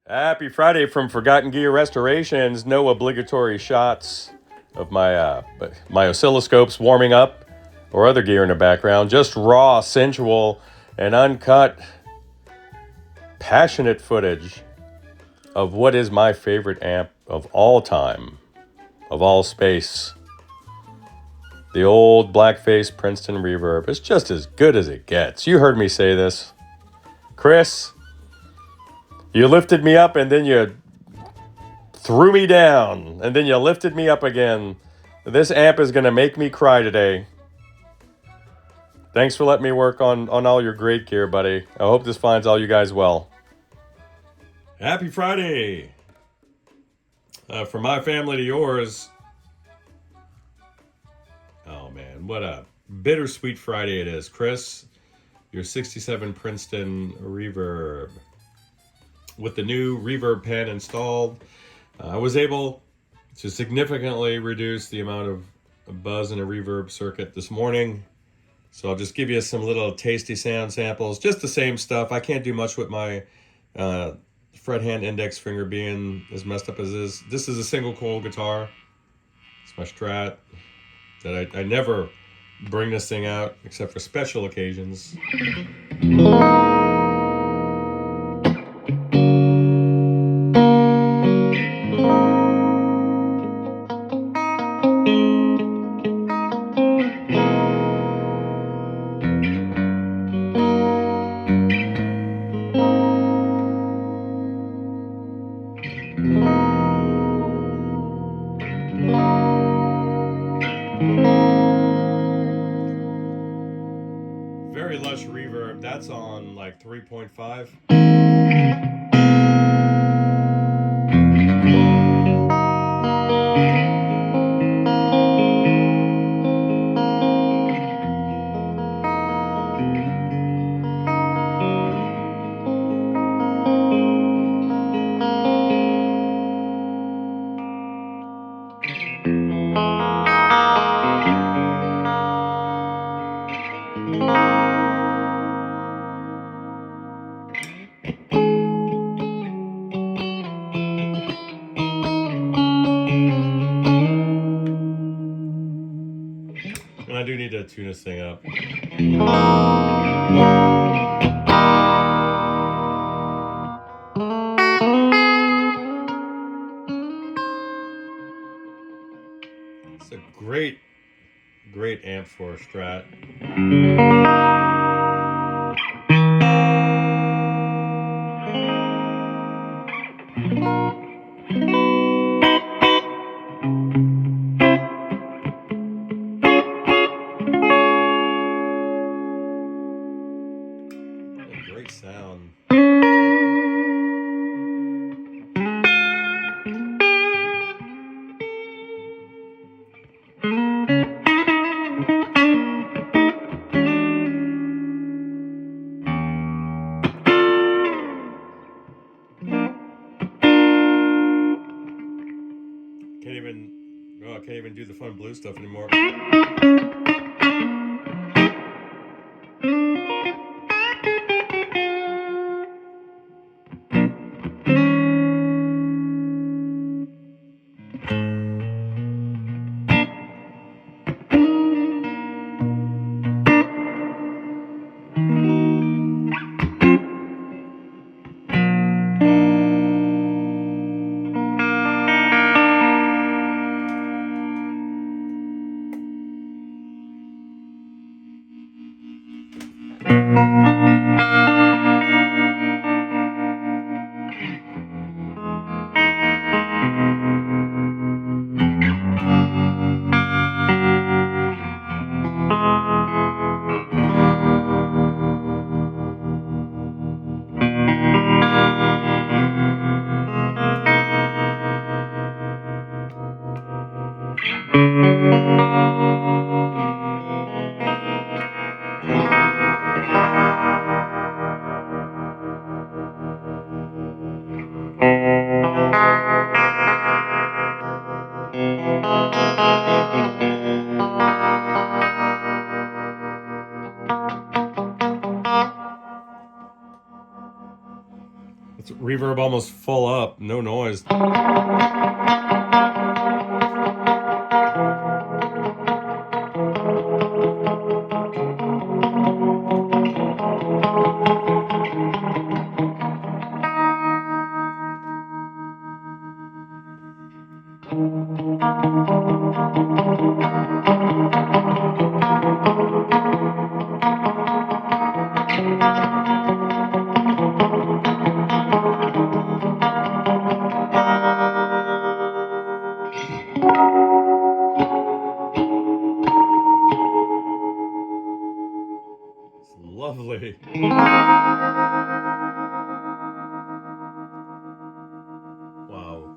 Happy Friday from Forgotten Gear Restorations. No obligatory shots of my oscilloscopes warming up or other gear in the background. Just raw, sensual, and uncut, passionate footage of what is my favorite amp of all time, of all space. The old blackface Princeton Reverb. It's just as good as it gets. You heard me say this. Chris, you lifted me up and then you threw me down and then you lifted me up again. This amp is going to make me cry today. Thanks for letting me work on all your great gear, buddy. I hope this finds all you guys well. Happy Friday. From my family to yours. Oh man, what a bittersweet Friday it is. Chris, your 67 Princeton Reverb. With the new Reverb pen installed, I was able to significantly reduce the amount of buzz in a reverb circuit this morning. So I'll just give you some little tasty sound samples, just the same stuff. I can't do much with my fret hand index finger being as messed up as this. This is a single coil guitar. It's my Strat that I never bring this thing out except for special occasions. Very lush reverb. That's on like 3.5. And I do need to tune this thing up. It's a great amp for a Strat. Great sound. Can't even do the fun blues stuff anymore. Reverb almost full up, no noise. Lovely. Wow.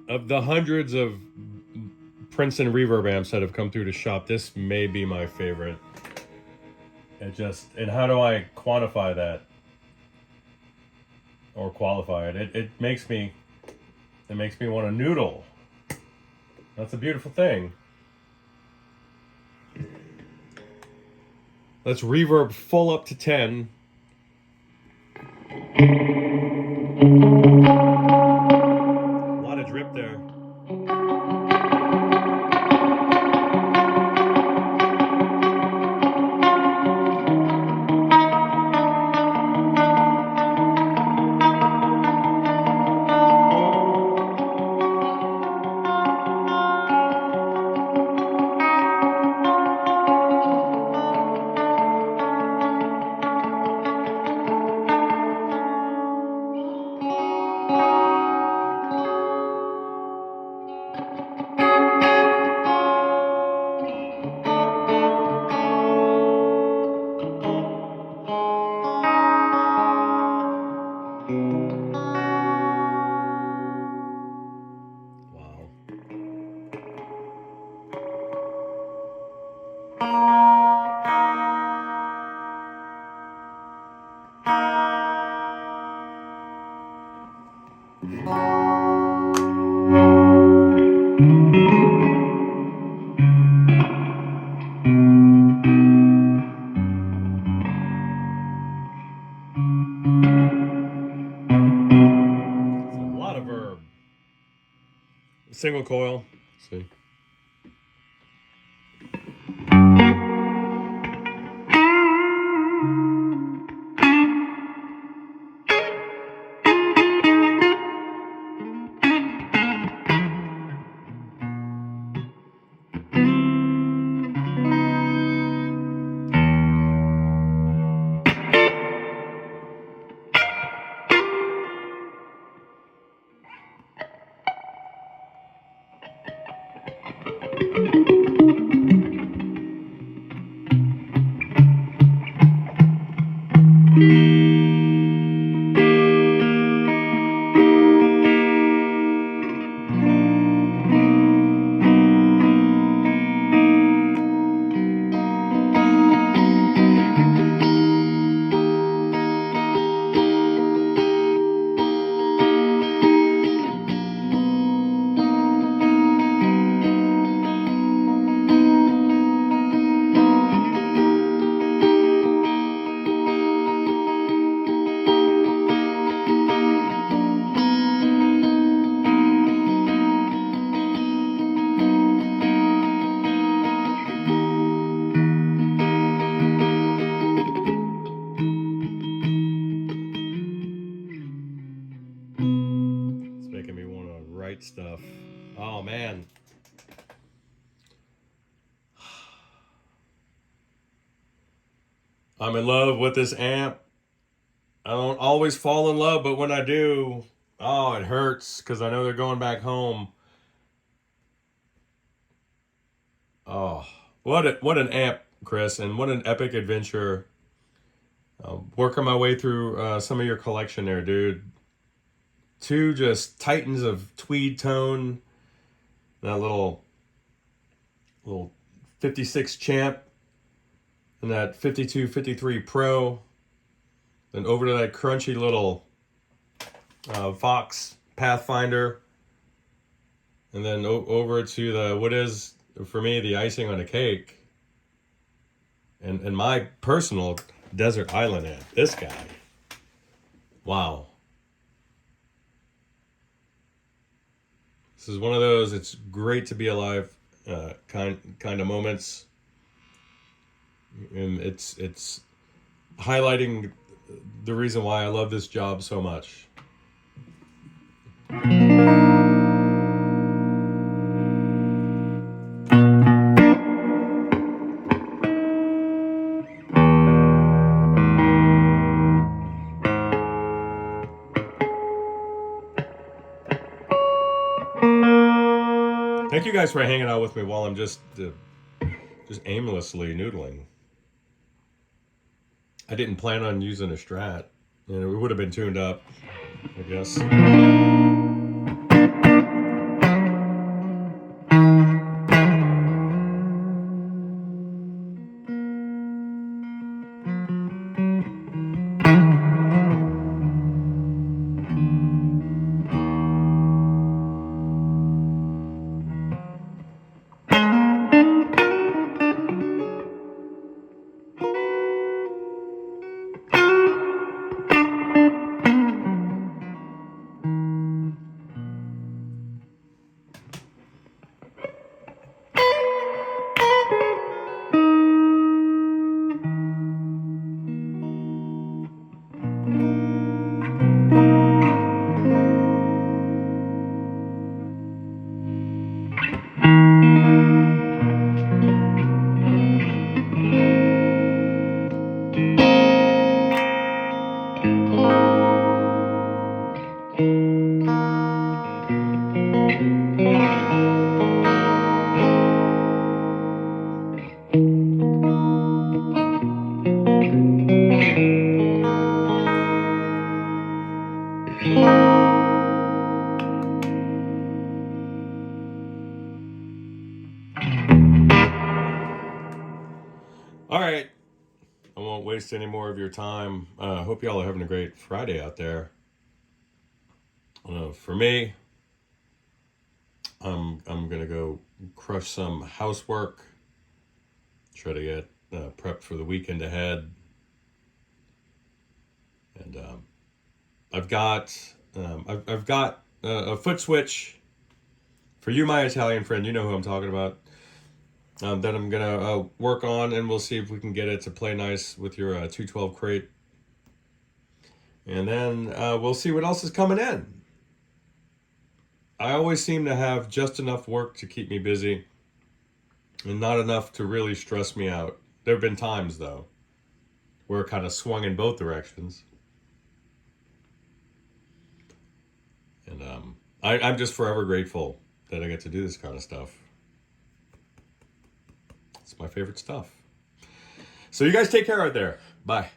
Of the hundreds of Princeton Reverb amps that have come through the shop, this may be my favorite. And how do I quantify that? Or qualify it? It makes me want to noodle. That's a beautiful thing. Let's reverb full up to 10. A lot of drip there. Single coil. Let's see. Stuff. Oh man. I'm in love with this amp. I don't always fall in love, but when I do, oh, it hurts because I know they're going back home. Oh, what an amp, Chris, and what an epic adventure. Working my way through some of your collection there, dude. Two just titans of tweed tone. That little 56 Champ and that 52, 53 Pro. Then over to that crunchy little Vox Pathfinder. And then over to the, what is, for me, the icing on the cake. And my personal Desert Island amp. This guy. Wow. This is one of those, it's great to be alive kind of moments. And it's highlighting the reason why I love this job so much. Thank you guys for hanging out with me while I'm just aimlessly noodling. I didn't plan on using a Strat, and it would have been tuned up, I guess. All right. I won't waste any more of your time. Hope y'all are having a great Friday out there. For me, I'm gonna go crush some housework. Try to get prepped for the weekend ahead. And I've got a foot switch for you, my Italian friend. You know who I'm talking about. That I'm gonna work on, and we'll see if we can get it to play nice with your 212 crate. And then we'll see what else is coming in. I always seem to have just enough work to keep me busy, and not enough to really stress me out. There have been times, though, where it kind of swung in both directions. And I'm just forever grateful that I get to do this kind of stuff. It's my favorite stuff. So you guys take care out there. Bye.